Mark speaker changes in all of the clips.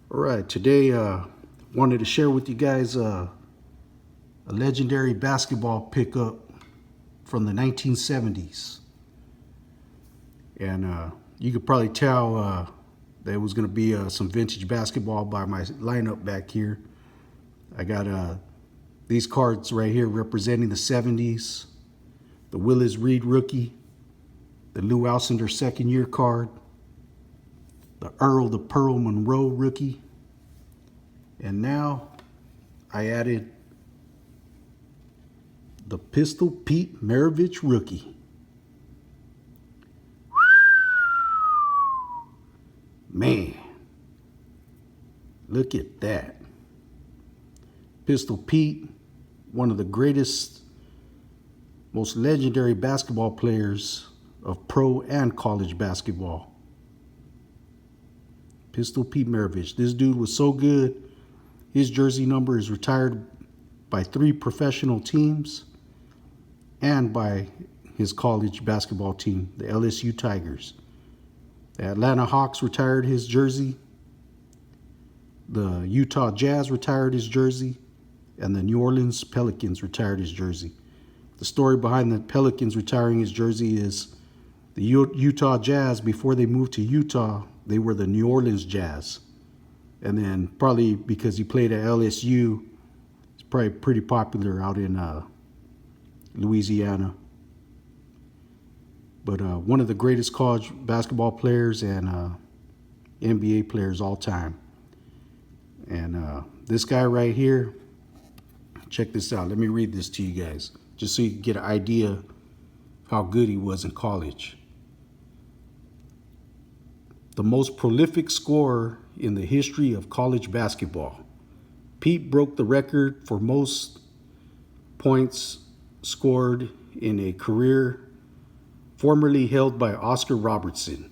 Speaker 1: All right, today wanted to share with you guys a legendary basketball pickup from the 1970s. And you could probably tell that it was going to be some vintage basketball by my lineup back here. I got these cards right here representing the 70s, the Willis Reed rookie, the Lou Alcindor second year card, the Earl the Pearl Monroe rookie, and now I added the Pistol Pete Maravich rookie. Man, look at that. Pistol Pete, one of the greatest, most legendary basketball players of pro and college basketball. Pistol Pete Maravich. This dude was so good. His jersey number is retired by 3 professional teams and by his college basketball team, the LSU Tigers. The Atlanta Hawks retired his jersey. The Utah Jazz retired his jersey. And the New Orleans Pelicans retired his jersey. The story behind the Pelicans retiring his jersey is the Utah Jazz, before they moved to Utah, they were the New Orleans Jazz. And then probably because he played at LSU, it's probably pretty popular out in Louisiana. But one of the greatest college basketball players and NBA players all time. And this guy right here, check this out. Let me read this to you guys, just so you can get an idea how good he was in college. The most prolific scorer in the history of college basketball. Pete broke the record for most points scored in a career formerly held by Oscar Robertson,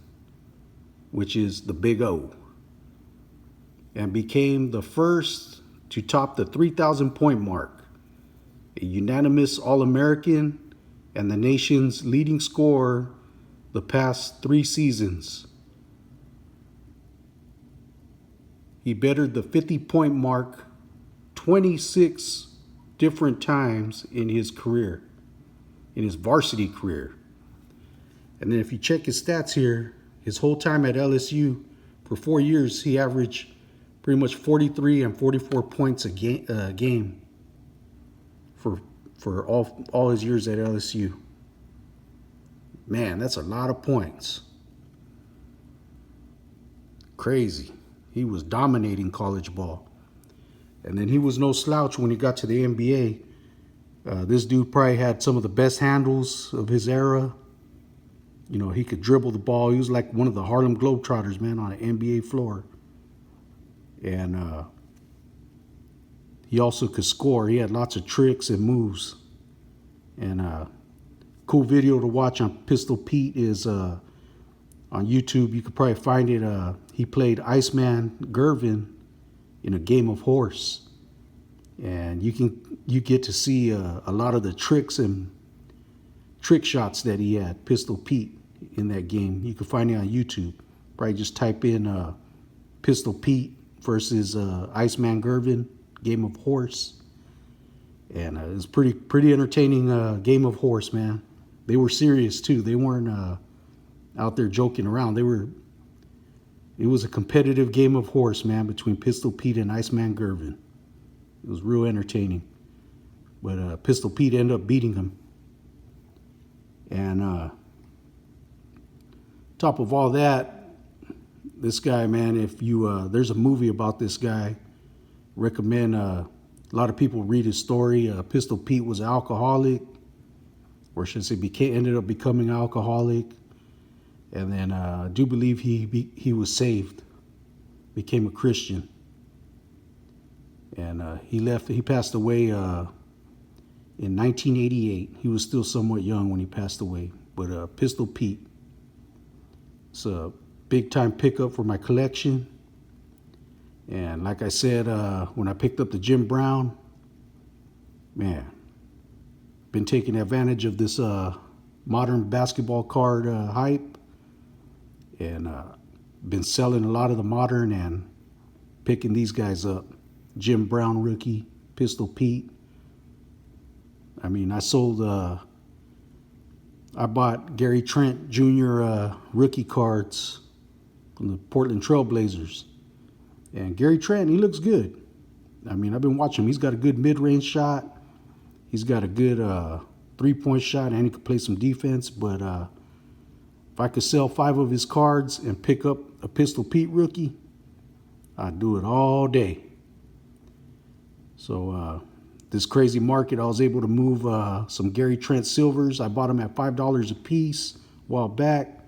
Speaker 1: which is the Big O, and became the first to top the 3,000 point mark, a unanimous All-American and the nation's leading scorer the past 3 seasons. He bettered the 50-point mark 26 different times in his career, in his varsity career. And then if you check his stats here, his whole time at LSU, for 4 years, he averaged pretty much 43 and 44 points a game for all his years at LSU. Man, that's a lot of points. Crazy. He was dominating college ball. And then he was no slouch when he got to the NBA. This dude probably had some of the best handles of his era. You know, he could dribble the ball. He was like one of the Harlem Globetrotters, man, on an NBA floor. And he also could score. He had lots of tricks and moves. And cool video to watch on Pistol Pete is on YouTube. You could probably find it. He played Iceman Gervin in a game of horse. And you get to see a lot of the tricks and trick shots that he had, Pistol Pete, in that game. You can find it on YouTube. Probably just type in Pistol Pete versus Iceman Gervin, game of horse. And it was pretty entertaining game of horse, man. They were serious too. They weren't out there joking around. It was a competitive game of horse, man, between Pistol Pete and Iceman Gervin. It was real entertaining. But Pistol Pete ended up beating him. And top of all that, this guy, man, if you there's a movie about this guy. Recommend a lot of people read his story. Pistol Pete was an alcoholic, or should I say ended up becoming an alcoholic. And then I do believe he was saved, became a Christian. And he passed away in 1988. He was still somewhat young when he passed away. But Pistol Pete, it's a big time pickup for my collection. And like I said, when I picked up the Jim Brown, man, been taking advantage of this modern basketball card hype. And been selling a lot of the modern and picking these guys up. Jim Brown rookie, Pistol Pete. I mean, I bought Gary Trent Jr. Rookie cards from the Portland Trailblazers. And Gary Trent, he looks good. I mean, I've been watching him. He's got a good mid-range shot. He's got a good three-point shot, and he can play some defense. But if I could sell 5 of his cards and pick up a Pistol Pete rookie, I'd do it all day. So this crazy market, I was able to move some Gary Trent silvers. I bought them at $5 a piece a while back.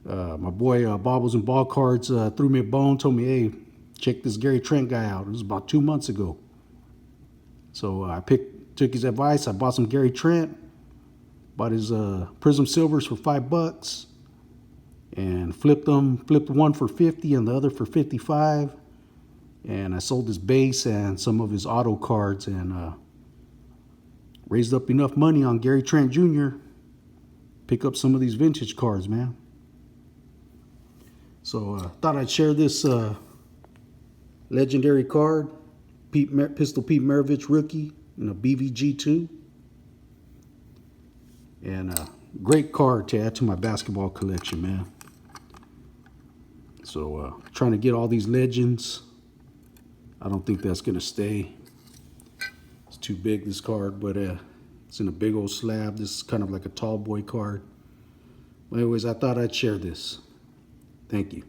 Speaker 1: My boy Bobbles and Ball Cards threw me a bone, told me, hey, check this Gary Trent guy out. It was about 2 months ago. So I took his advice. I bought some Gary Trent, bought his Prism Silvers for $5, and flipped one for 50 and the other for 55. And I sold his base and some of his auto cards and raised up enough money on Gary Trent Jr. Pick up some of these vintage cards, man. So thought I'd share this legendary card, Pistol Pete Maravich rookie in a BVG2. And a great card to add to my basketball collection, man. So trying to get all these legends. I don't think that's going to stay. It's too big, this card, but it's in a big old slab. This is kind of like a tall boy card. Well, anyways, I thought I'd share this. Thank you.